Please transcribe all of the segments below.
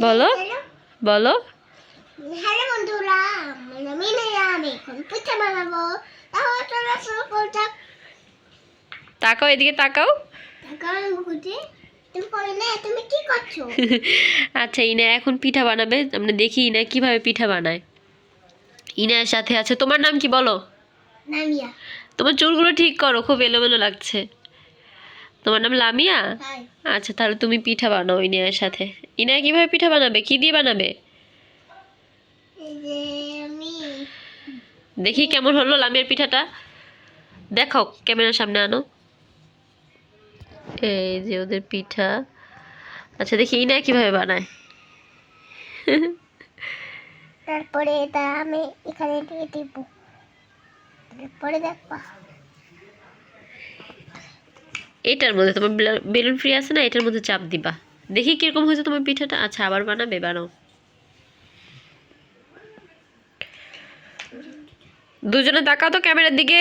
বলো বলো। হ্যালো বন্ধুরা, আমি নেয়া, আমি এখন পিঠা বানাবো। তাহলে তোমরা শুরু করো। তাকাও, এদিকে তাকাও। তুমি করে না, তুমি কি করছো? আচ্ছা, ইনা এখন পিঠা বানাবে। আমরা দেখি ইনা কিভাবে পিঠা বানায়। ইনার সাথে আছে, তোমার নাম কি বলো? নামিয়া। তোমার চুলগুলো ঠিক করো, খুব এলোমেলো লাগছে। তোমার নাম লামিয়া? হাই। আচ্ছা, তাহলে তুমি পিঠা বানাও ইনার সাথে। ইনা কিভাবে পিঠা বানাবে, কি দিয়ে বানাবে? এই যে আমি দেখি কেমন হলো লামিয়ার পিঠাটা, দেখাও, ক্যামেরার সামনে আনো। এই যে ওদের পিঠা। আচ্ছা, দেখি ইনা কিভাবে বানায়। তারপরে এটা আমি এখানে দিয়ে দিব। তারপরে দেখবা এটার মধ্যে তোমার বেলুন ফ্রি আছে না, এটার মধ্যে চাপ দিবা। দেখি কিরকম হয়েছে তোমার পিঠাটা। আচ্ছা, আবার বানাবে, বানাও। দুজনে তাকাও তো ক্যামেরার দিকে।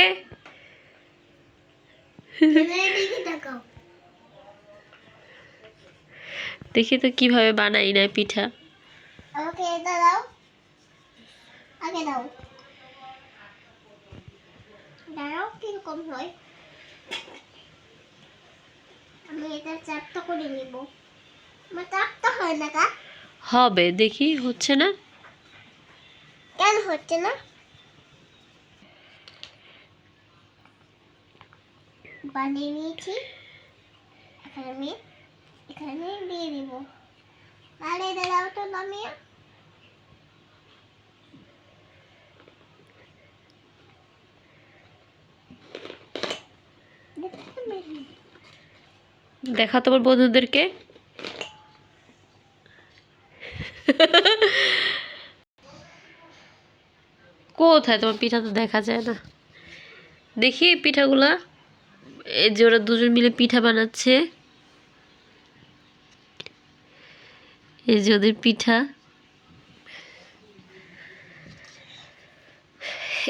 ক্যামেরার দিকে তাকাও। দেখি তো কিভাবে বানাই না পিঠা। আমাকে এটা দাও, আগে দাও। দাঁড়াও, কিরকম হয় আমি এটা চাপটা করে নিব। আমার চাপটা হয় না কা? হবে, দেখি হচ্ছে না। কেন হচ্ছে না? বানিয়ে নিয়েছি। এখন আমি এখানে দিয়ে দিব। আরে দাঁড়াও তো নামিয়া। দেখা তোমার বন্ধুদেরকে। কোথায় তোমার পিঠা, তো দেখা যায় না। দেখি পিঠাগুলা। এই যে ওরা দুজন মিলে পিঠা বানাচ্ছে। এই যে ওদের পিঠা।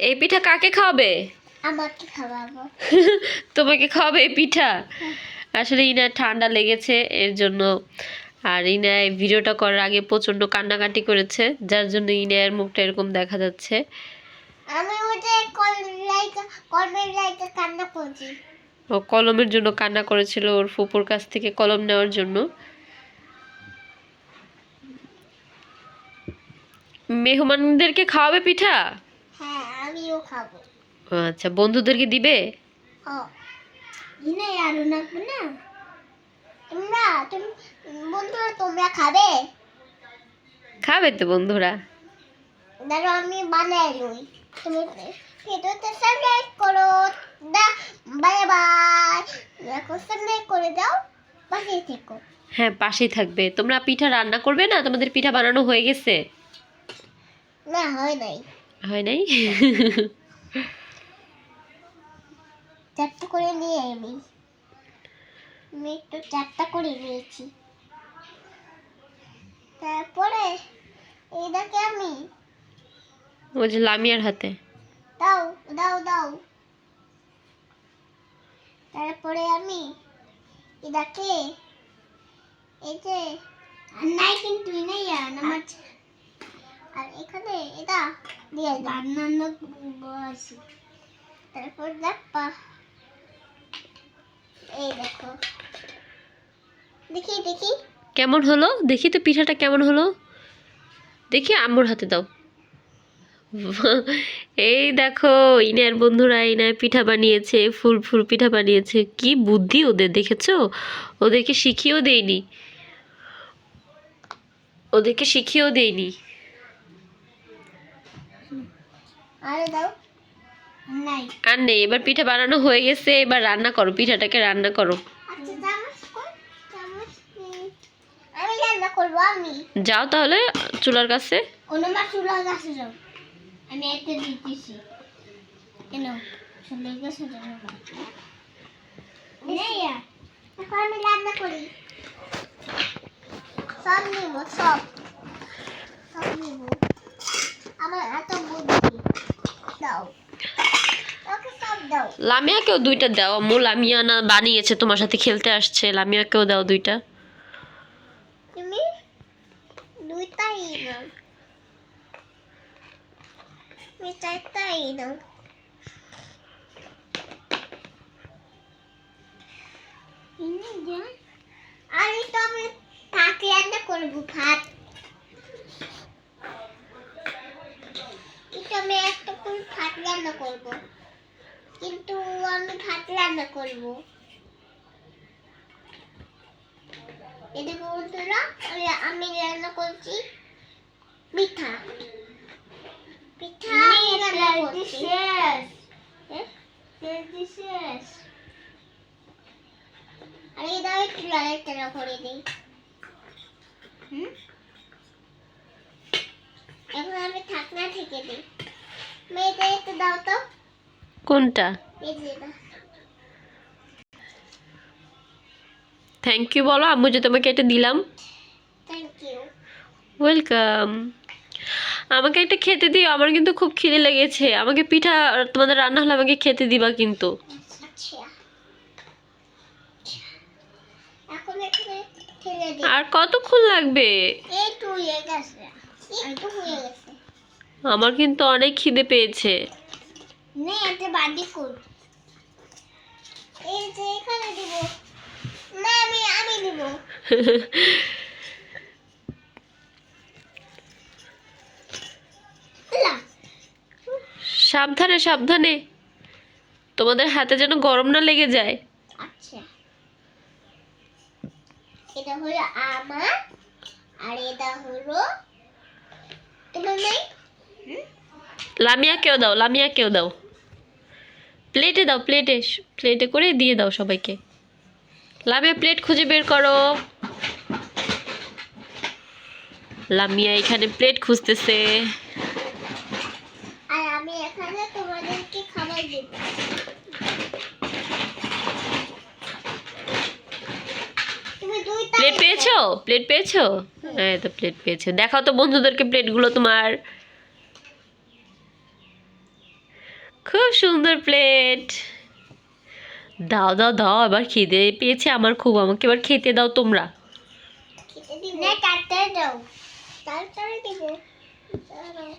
এই পিঠা কাকে খাওয়াবে? আমাকে খাওয়াবো। তোমাকে খাওয়াবে এই পিঠা? আসলে ইনার ঠান্ডা লেগেছে, এর জন্য। আর ইনা এই ভিডিওটা করার আগে প্রচন্ড কান্নাকাটি করেছে, যার জন্য ইনার মুখটা এরকম দেখা যাচ্ছে। আমি ওটা কলমের লাইটে কান্না করছি। ও কলমের জন্য কান্না করেছিল, ওর ফুপুর কাছ থেকে কলম নেওয়ার জন্য। মেহমানদেরকে খাওয়াবে পিঠা? হ্যাঁ, আমিও খাবো। আচ্ছা, বন্ধুদেরকে দিবে? হ্যাঁ। ইনে আরো নাকবে না। তুমি বন্ধুরা তোমরা খাবে? খাবে তো বন্ধুরা। দাঁড়াও, আমি বানাই লই। তুমি ভিডিওতে সাবস্ক্রাইব করো। Bye bye. দেখো, সাবস্ক্রাইব করে দাও। পাশে থেকো। হ্যাঁ, পাশেই থাকবে। তোমরা পিঠা রান্না করবে না? তোমাদের পিঠা বানানো হয়ে গেছে? না, হয় নাই। হয় নাই? চারটা করে নিয়ে আমি একটু চারটা করে নিয়েছি। তারপরে এইটাকে আমি ওই যে লামিয়ার হাতে। দাও দাও দাও। তারপরে আমি এটাকে এই যে নাই, কিন্তু নেই আমার। আর এখানে এটা দিয়ে বানানো বসি। তারপর দেখবা, এই দেখো, দেখি দেখি কেমন হলো দেখি তো, পিঠাটা কেমন হলো দেখি। আম্মুর হাতে দাও। এই দেখো, ইনার বন্ধুরা ইনার পিঠা বানিয়েছে, ফুল ফুল পিঠা বানিয়েছে। কি বুদ্ধি ওদের, দেখেছো? ওদেরকে শিখিয়েও দেয়নি, ওদেরকে শিখিয়েও দেয়নি। আরে দাও। নাই। আর নেই, এবার পিঠা বানানো হয়ে গেছে, এবার রান্না করো, পিঠাটাকে রান্না করো। আচ্ছা, চামচ কই? চামচ আমি রান্না করবো। আমি যাও তাহলে চুলার কাছে। অনুমা চুলার কাছে যাও। আমি একটা দিতেছি। কেন চুলার কাছে যাও? এখন আমি রান্না করি। সব নিব, সব নিব। আমার এত বুদ্ধি। দাও। আমাকে সব দাও। লামিয়াকেও 2টা দাও আম্মু। লামিয়া না বানিয়েছে, তোমার সাথে খেলতে আসছে। লামিয়াকেও দাও 2টা। তুমি দুইটাই নাও, তুমি চারটাই নাও। আর এই তো আমি ভাত রান্না করবো, ভাত। এটা আমি একটা করে ভাত রান্না করবো, কিন্তু আমি ভাত রান্না করবো। এদিকে বন্ধুরা, আমি রান্না করছি পিঠা। পিঠা আমি রান্না করছি। আর এই দাও একটু লাড়াচাড়া করে দিই। এখন আমি ঢাকনা ঢেকে দিই। মেয়েদের একটু দাও তো, কোনটা? এই যে এটা। থ্যাংক ইউ বলো আম্মু যে তোমাকে এটা দিলাম। Thank you. ওয়েলকাম। আমাকে একটা খেতে দিও, আমার কিন্তু খুব খিদে লেগেছে। আমাকে পিঠা তোমাদের রান্না হলে আমাকে খেতে দিবা কিন্তু। আচ্ছা, এখন এখানে ঠেলে দিই। আর কতক্ষণ লাগবে? এই তো হয়ে গেছে, একটু হয়ে গেছে। আমার কিন্তু অনেক খিদে পেয়েছে। নে এটা বাদি কর। এই যে এখানে দিব না, আমি দিব। না, সাবধানে সাবধানে, তোমাদের হাতে যেন গরম না লেগে যায়। আচ্ছা, এটা হলো আমার, আর এটা হলো তোমার নাই। লামিয়াকেও দাও, লামিয়াকেও দাও। প্লেটে দাও, প্লেটে প্লেটে করে দিয়ে দাও সবাইকে। লামিয়া প্লেট খুঁজে বের করো। লামিয়া এখানে প্লেট খুঁজতেছে। আর আমি এখানে তোমাদেরকে খাবার দিব। তুমি দুইটা প্লেট পেয়েছো? প্লেট পেয়েছো? হ্যাঁ তো প্লেট পেয়েছো। দেখাও তো বন্ধুদেরকে প্লেটগুলো তোমার। খুব সুন্দর প্লেট। দাও দাও দাও, এবার খিদে পেয়েছে আমার খুব। আমাকে এবার খেতে দাও তোমরা। খেতে দিব না, কাটতে দাও। তারপরে দিব। দাঁড়াও।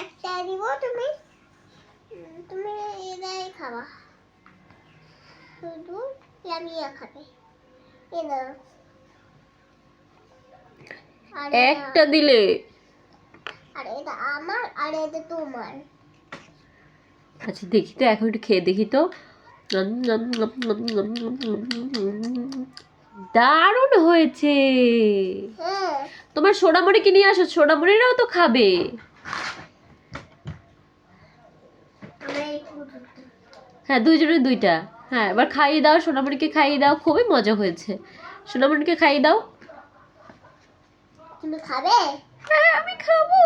একটা দিব তুমি, তুমি এটাই খাবা, শুধু লামিয়া খাবে। এই নাও। আর একটা দিলে। আর এটা আমার, আর এটা তোমার। আচ্ছা দেখি তো, এখন একটু খেয়ে দেখি তো। দারুণ হয়েছে। হ্যাঁ, তোমার সোনামণি কি নিয়ে আসো, সোনামণিরাও তো খাবে। আমরা এই ফুটটা। হ্যাঁ 2জনের 2টা। হ্যাঁ এবার খাইয়ে দাও, সোনামণিকে খাইয়ে দাও। খুবই মজা হয়েছে। সোনামণিকে খাইয়ে দাও। তুমি খাবে? হ্যাঁ আমি খাবো।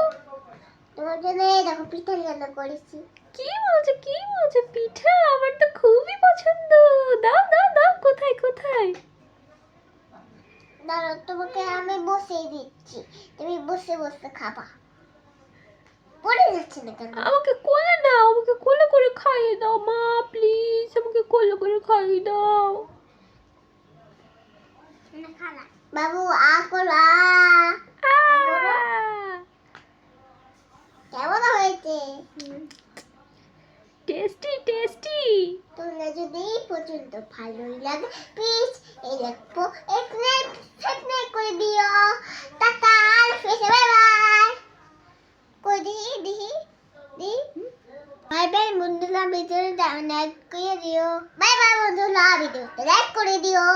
তোমার জন্য এই দেখো পিঠা রান্না করেছি। কি মজা, কি মজা পিঠা, আমার তো খুবই পছন্দ। দাও দাও দাও, কোথায় কোথায়? দাঁড়াও, তোমাকে আমি বসিয়ে দিচ্ছি, তুমি বসে বসে খাবা। পড়ে যাচ্ছে না কেন? আমাকে কোলে নাও, আমাকে কোলে করে খাইয়ে দাও মা, প্লিজ আমাকে কোলে করে খাইয়ে দাও। বাবু আ করো, আ। কেমন হয়েছে? Tasty tasty. তোমরা যদি পছন্দ ভালোই লাগে প্লিজ এই দেখো এখানে সাবস্ক্রাইব করে দিও। টাটা, ফেসে বাই বাই করে দিই। বাই বাই বন্ধুরা, ভিডিওটা লাইক করে দিও। বাই বাই বন্ধুরা, ভিডিওটা লাইক করে দিও।